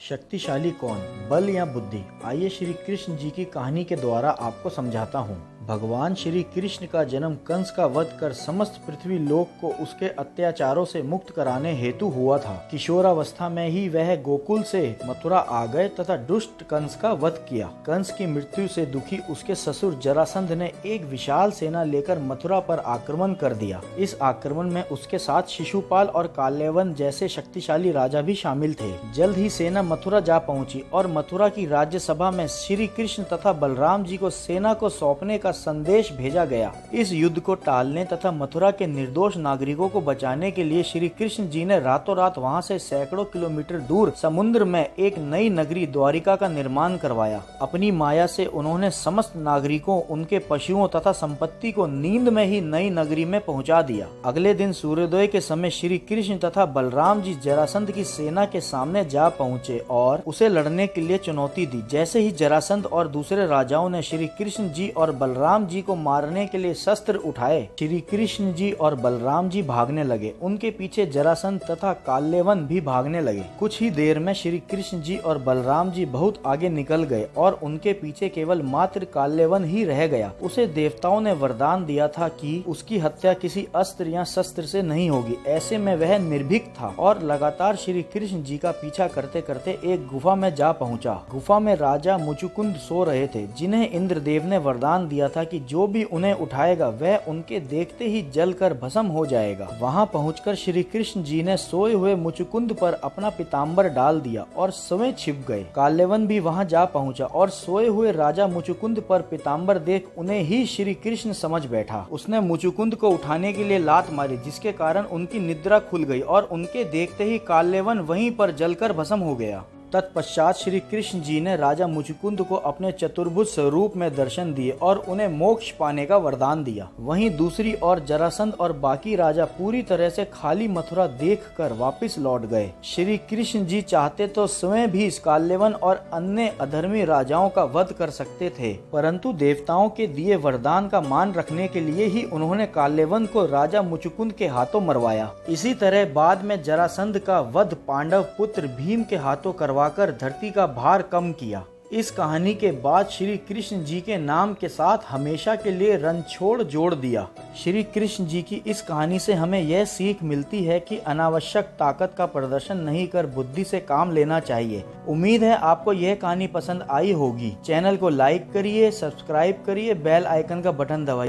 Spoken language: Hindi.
शक्तिशाली कौन, बल या बुद्धि? आइए श्री कृष्ण जी की कहानी के द्वारा आपको समझाता हूँ। भगवान श्री कृष्ण का जन्म कंस का वध कर समस्त पृथ्वी लोक को उसके अत्याचारों से मुक्त कराने हेतु हुआ था। किशोरावस्था में ही वह गोकुल से मथुरा आ गए तथा दुष्ट कंस का वध किया। कंस की मृत्यु से दुखी उसके ससुर जरासंध ने एक विशाल सेना लेकर मथुरा पर आक्रमण कर दिया। इस आक्रमण में उसके साथ शिशुपाल और काल्यवन जैसे शक्तिशाली राजा भी शामिल थे। जल्द ही सेना मथुरा जा पहुंची और मथुरा की राज्यसभा में श्री कृष्ण तथा बलराम जी को सेना को सौंपने का संदेश भेजा गया। इस युद्ध को टालने तथा मथुरा के निर्दोष नागरिकों को बचाने के लिए श्री कृष्ण जी ने रातों रात वहां से सैकड़ों किलोमीटर दूर समुद्र में एक नई नगरी द्वारिका का निर्माण करवाया। अपनी माया से उन्होंने समस्त नागरिकों, उनके पशुओं तथा संपत्ति को नींद में ही नई नगरी में पहुंचा दिया। अगले दिन सूर्योदय के समय श्री कृष्ण तथा बलराम जी जरासंध की सेना के सामने जा पहुंचे और उसे लड़ने के लिए चुनौती दी। जैसे ही जरासंध और दूसरे राजाओं ने श्री कृष्ण जी और बलराम जी को मारने के लिए शस्त्र उठाए, श्री कृष्ण जी और बलराम जी भागने लगे। उनके पीछे जरासंध तथा काल्यवन भी भागने लगे। कुछ ही देर में श्री कृष्ण जी और बलराम जी बहुत आगे निकल गए और उनके पीछे केवल मात्र काल्यवन ही रह गया। उसे देवताओं ने वरदान दिया था कि उसकी हत्या किसी अस्त्र या शस्त्र से नहीं होगी। ऐसे में वह निर्भीक था और लगातार श्री कृष्ण जी का पीछा करते करते एक गुफा में जा पहुंचा। गुफा में राजा मुचुकुंद सो रहे थे, जिन्हें इंद्रदेव ने वरदान दिया था कि जो भी उन्हें उठाएगा वह उनके देखते ही जलकर भस्म हो जाएगा। वहां पहुंचकर श्री कृष्ण जी ने सोए हुए मुचुकुंद पर अपना पीताम्बर डाल दिया और स्वयं छिप गए। काल्यवन भी वहां जा पहुंचा और सोए हुए राजा मुचुकुंद पर पीताम्बर देख उन्हें ही श्री कृष्ण समझ बैठा। उसने मुचुकुंद को उठाने के लिए लात मारी, जिसके कारण उनकी निद्रा खुल गई और उनके देखते ही काल्यवन वहीं पर जलकर भस्म हो गया। तत्पश्चात श्री कृष्ण जी ने राजा मुचुकुंद को अपने चतुर्भुज स्वरूप में दर्शन दिए और उन्हें मोक्ष पाने का वरदान दिया। वहीं दूसरी ओर जरासंध और बाकी राजा पूरी तरह से खाली मथुरा देखकर वापस लौट गए। श्री कृष्ण जी चाहते तो स्वयं भी काल्यवन और अन्य अधर्मी राजाओं का वध कर सकते थे, परंतु देवताओं के दिए वरदान का मान रखने के लिए ही उन्होंने काल्यवन को राजा मुचुकुंद के हाथों मरवाया। इसी तरह बाद में जरासंध का वध पांडव पुत्र भीम के हाथों करवा कर धरती का भार कम किया। इस कहानी के बाद श्री कृष्ण जी के नाम के साथ हमेशा के लिए रणछोड़ जोड़ दिया। श्री कृष्ण जी की इस कहानी से हमें यह सीख मिलती है कि अनावश्यक ताकत का प्रदर्शन नहीं कर बुद्धि से काम लेना चाहिए। उम्मीद है आपको यह कहानी पसंद आई होगी। चैनल को लाइक करिए, सब्सक्राइब करिए, बेल आइकन का बटन दबाइए।